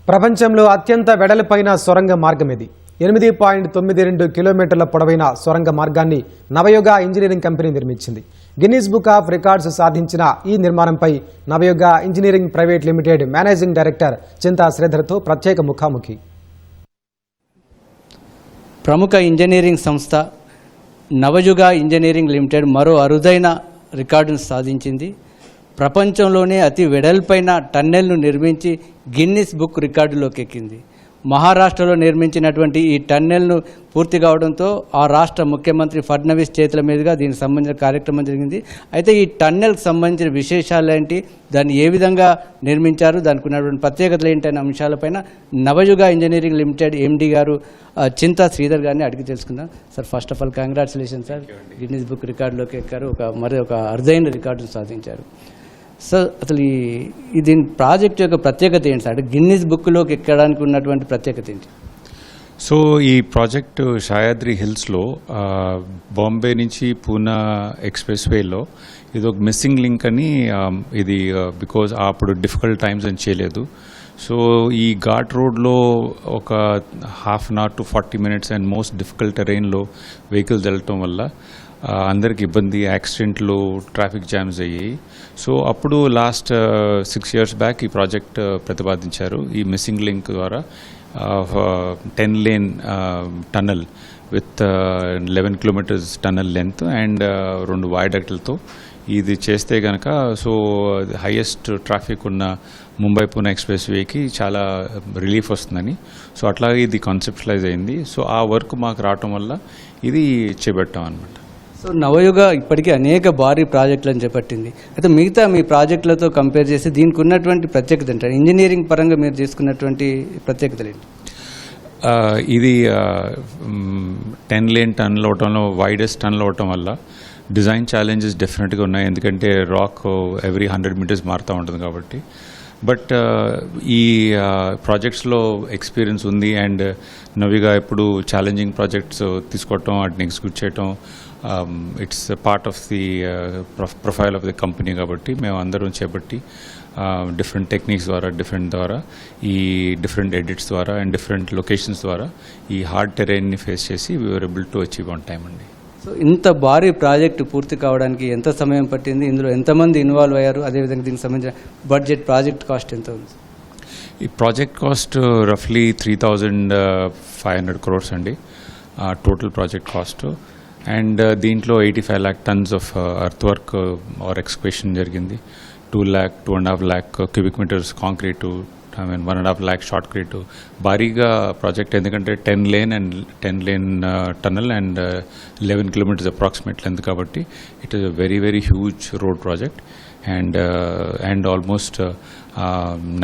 ప్రపంచంలో అత్యంత వెడల్పైన సొరంగ మార్గం ఇది. 8.92 కిలోమీటర్ల పొడవైన సొరంగ మార్గాన్ని నవయుగ ఇంజనీరింగ్ కంపెనీ నిర్మించింది. గిన్నీస్ బుక్ ఆఫ్ రికార్డ్స్ సాధించిన ఈ నిర్మాణంపై Navayuga engineering private limited managing director Chinta శ్రీధర్తో ప్రత్యేక ముఖాముఖి. ప్రముఖ ఇంజనీరింగ్ సంస్థ నవయుగ ఇంజనీరింగ్ లిమిటెడ్ మరో అరుదైన రికార్డును సాధించింది. ప్రపంచంలోనే అతి వెడల్పైన టన్నెల్ను నిర్మించి గిన్నిస్ బుక్ రికార్డులోకి ఎక్కింది. మహారాష్ట్రలో నిర్మించినటువంటి ఈ టన్నెల్ను పూర్తి కావడంతో ఆ రాష్ట్ర ముఖ్యమంత్రి ఫడ్నవీస్ చేతుల మీదుగా దీనికి సంబంధించిన కార్యక్రమం జరిగింది. అయితే ఈ టన్నెల్కి సంబంధించిన విశేషాలు ఏంటి, దాన్ని ఏ విధంగా నిర్మించారు, దానికి ఉన్నటువంటి ప్రత్యేకతలు ఏంటనే అంశాలపైన నవయుగ ఇంజనీరింగ్ లిమిటెడ్ ఎండి గారు చింతా శ్రీధర్ గారిని అడిగి తెలుసుకుందాం. Sir, first of all congratulation sir, Guinness book రికార్డులోకి ఎక్కారు, మరి ఒక అరుదైన రికార్డును సాధించారు. సార్, అసలు దీని ప్రాజెక్ట్ యొక్క ప్రత్యేకత ఏంటి సార్? అంటే గిన్నిస్ బుక్లోకి ఎక్కడానికి ఉన్నటువంటి ప్రత్యేకత ఏంటి? సో ఈ ప్రాజెక్ట్ సహ్యాద్రి హిల్స్లో బాంబే నుంచి పూనా ఎక్స్ప్రెస్ వేలో ఇది ఒక మిస్సింగ్ లింక్ అని ఇది బికాజ్ అప్పుడు డిఫికల్ట్ టైమ్స్ అని చేయలేదు. సో ఈ ఘాట్ రోడ్లో ఒక half an hour to 40 minutes and most difficult టెరైన్లో వెహికల్స్ వెళ్ళటం వల్ల అందరికి ఇబ్బంది, యాక్సిడెంట్లు, ట్రాఫిక్ జామ్స్ అయ్యాయి. సో అప్పుడు లాస్ట్ 6 years బ్యాక్ ఈ ప్రాజెక్ట్ ప్రతిపాదించారు. ఈ మిస్సింగ్ లింక్ ద్వారా 10 lane tunnel with 11 kilometers tunnel length and 2 viaductలతో ఇది చేస్తే కనుక సో హైయెస్ట్ ట్రాఫిక్ ఉన్న ముంబై పూణే ఎక్స్ప్రెస్ వేకి చాలా రిలీఫ్ వస్తుందని, సో అట్లాగే ఇది కాన్సెప్షలైజ్ అయింది. సో ఆ వర్క్ మాకు రావటం వల్ల ఇది చేపట్టాం అనమాట. సో నవయుగ ఇప్పటికీ అనేక భారీ ప్రాజెక్టులను చేపట్టింది. అయితే మిగతా మీ ప్రాజెక్టులతో కంపేర్ చేసి దీనికి ఉన్నటువంటి ప్రత్యేకత ఏంటంటే ఇంజనీరింగ్ పరంగా మీరు తీసుకున్నటువంటి ప్రత్యేకతలు ఏంటి? ఇది 10 lane టన్నల్ అవటంలో వైడెస్ట్ టన్నల్ అవటం వల్ల డిజైన్ ఛాలెంజెస్ డెఫినెట్గా ఉన్నాయి. ఎందుకంటే రాక్ ఎవ్రీ 100 meters మారుతూ ఉంటుంది కాబట్టి. బట్ ఈ ప్రాజెక్ట్స్లో ఎక్స్పీరియన్స్ ఉంది అండ్ నవిగా ఎప్పుడు ఛాలెంజింగ్ ప్రాజెక్ట్స్ తీసుకోవటం, వాటిని ఎగ్జిక్యూట్ చేయటం it's part of the profile of the company. కాబట్టి మేము అందరం చేపట్టి డిఫరెంట్ టెక్నిక్స్ ద్వారా ఈ డిఫరెంట్ ఎడిట్స్ ద్వారా అండ్ డిఫరెంట్ లొకేషన్స్ ద్వారా ఈ హార్డ్ టెరైన్ని ఫేస్ చేసి we're able to achieve on time అండి. సో ఇంత భారీ ప్రాజెక్టు పూర్తి కావడానికి ఎంత సమయం పట్టింది, ఇందులో ఎంతమంది ఇన్వాల్వ్ అయ్యారు, అదేవిధంగా దీనికి సంబంధించిన బడ్జెట్, ప్రాజెక్ట్ కాస్ట్ ఎంత ఉంది? ఈ ప్రాజెక్ట్ కాస్ట్ రఫ్లీ 3,500 crores అండి టోటల్ ప్రాజెక్ట్ కాస్ట్. అండ్ దీంట్లో 85 lakh tons of earth work or excavation జరిగింది. 2.5 lakh cubic meters concrete, 1.5 lakh shotcrete. భారీగా ప్రాజెక్ట్, ఎందుకంటే 10 lane tunnel and 11 kilometers approximate length కాబట్టి it is a very very huge road project. And almost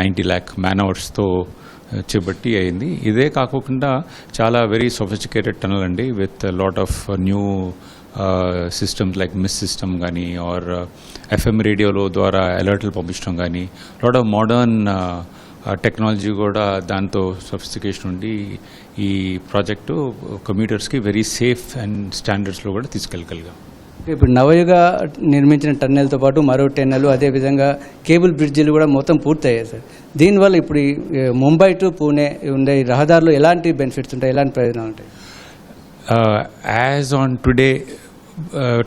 90 lakh man అవర్స్తో చేపట్టి అయింది. ఇదే కాకుండా చాలా వెరీ సొఫిస్టికేటెడ్ టనల్ అండి, with lot of new systems like miss system కానీ ఆర్ FM రేడియోలో ద్వారా అలర్ట్లు పంపించడం కానీ, లాట్ ఆఫ్ మోడర్న్ టెక్నాలజీ కూడా దాంతో సొఫిస్టికేషన్ ఉండి ఈ ప్రాజెక్టు కమ్యూటర్స్కి వెరీ సేఫ్ అండ్ స్టాండర్డ్స్లో కూడా తీసుకెళ్ళగలిగాం. ఇప్పుడు నవయుగ నిర్మించిన టన్నెల్తో పాటు మరో టన్నెల్, అదేవిధంగా కేబుల్ బ్రిడ్జిలు కూడా మొత్తం పూర్తయ్యాయి సార్. దీనివల్ల ఇప్పుడు ముంబై టు పూణే ఉండే రహదారులు ఎలాంటి బెనిఫిట్స్ ఉంటాయి, ఎలాంటి ప్రయోజనాలు ఉంటాయి? యాజ్ ఆన్ టుడే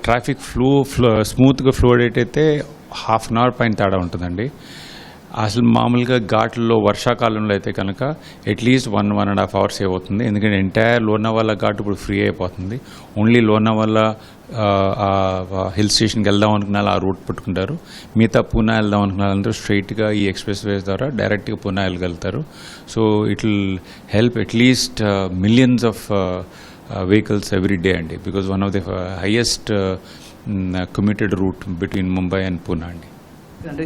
ట్రాఫిక్ స్మూత్గా ఫ్లో అయితే హాఫ్ అన్ అవర్ పైన తేడా ఉంటుందండి. అసలు మామూలుగా ఘాట్లలో వర్షాకాలంలో అయితే కనుక అట్లీస్ట్ 1.5 hours సేవ్ అవుతుంది. ఎందుకంటే ఎంటైర్ లోనావాలా ఘాట్ ఇప్పుడు ఫ్రీ అయిపోతుంది. ఓన్లీ లోనావాలా హిల్ స్టేషన్కి వెళ్దాం అనుకున్న ఆ రూట్ పట్టుకుంటారు. మిగతా పూనా వెళ్దాం అనుకున్న వాళ్ళందరూ స్ట్రైట్గా ఈ ఎక్స్ప్రెస్ వేస్ ద్వారా డైరెక్ట్గా పూనా వెళ్ళగలుగుతారు. So it will help at least millions of vehicles every day అండి, because one of the highest commuted route between Mumbai and Poona అండి. అంటే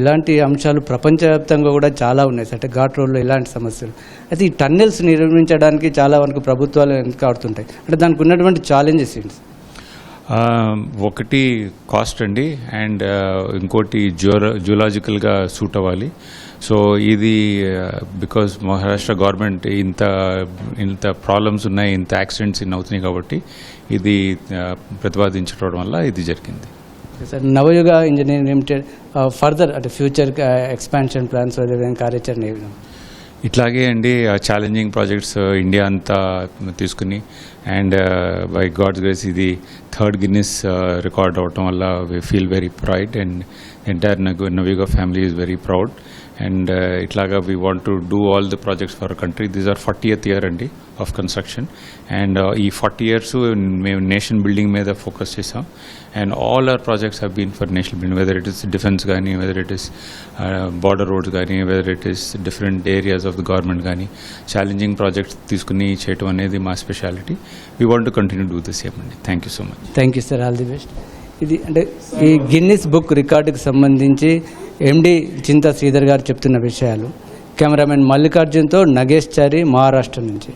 ఇలాంటి అంశాలు ప్రపంచవ్యాప్తంగా కూడా చాలా ఉన్నాయి సార్. అంటే ఘాట్ రోడ్లో ఇలాంటి సమస్యలు. అయితే ఈ టన్నెల్స్ నిర్మించడానికి చాలా వరకు ప్రభుత్వాలు వెనక ఆడుతుంటాయి. అంటే దానికి ఉన్నటువంటి ఛాలెంజెస్ ఏంటి? ఒకటి కాస్ట్ అండి, అండ్ ఇంకోటి జియోలాజికల్గా సూట్ అవ్వాలి. సో ఇది బికాజ్ మహారాష్ట్ర గవర్నమెంట్ ఇంత ప్రాబ్లమ్స్ ఉన్నాయి, ఇంత యాక్సిడెంట్స్ అవుతున్నాయి కాబట్టి ఇది ప్రతిపాదించడం వల్ల ఇది జరిగింది. సార్, నవయుగ ఇంజనీరింగ్ లిమిటెడ్ ఫర్దర్ అంటే ఫ్యూచర్ ఎక్స్పాన్షన్ ప్లాన్స్ కార్యాచరణ ఏ విధంగా? ఇట్లాగే అండి ఛాలెంజింగ్ ప్రాజెక్ట్స్ ఇండియా అంతా తీసుకుని అండ్ బై గాడ్స్ గ్రేస్ ఇది థర్డ్ గిన్నిస్ రికార్డ్ అవటం వల్ల we feel very pride and entire Navayuga family is very proud and ఇట్లాగా we want to do all the projects for country these are 40th year అండి of construction and ఈ 40 years మేము nation building మీద focus చేసాం and all our projects have been for national building whether it is defence కానీ whether it is border roads కానీ whether it is different areas of the government కానీ challenging projects తీసుకుని చేయటం అనేది మా speciality we want to continue do this same అండి thank you so much thank you sir, all the best. ఇది అంటే ఈ గిన్నిస్ బుక్ రికార్డుకి సంబంధించి ఎండి చింతా శ్రీధర్ గారు చెప్తున్న విషయాలు. కెమెరామెన్ మల్లికార్జున్తో నగేష్ చారి, మహారాష్ట్ర నుంచి.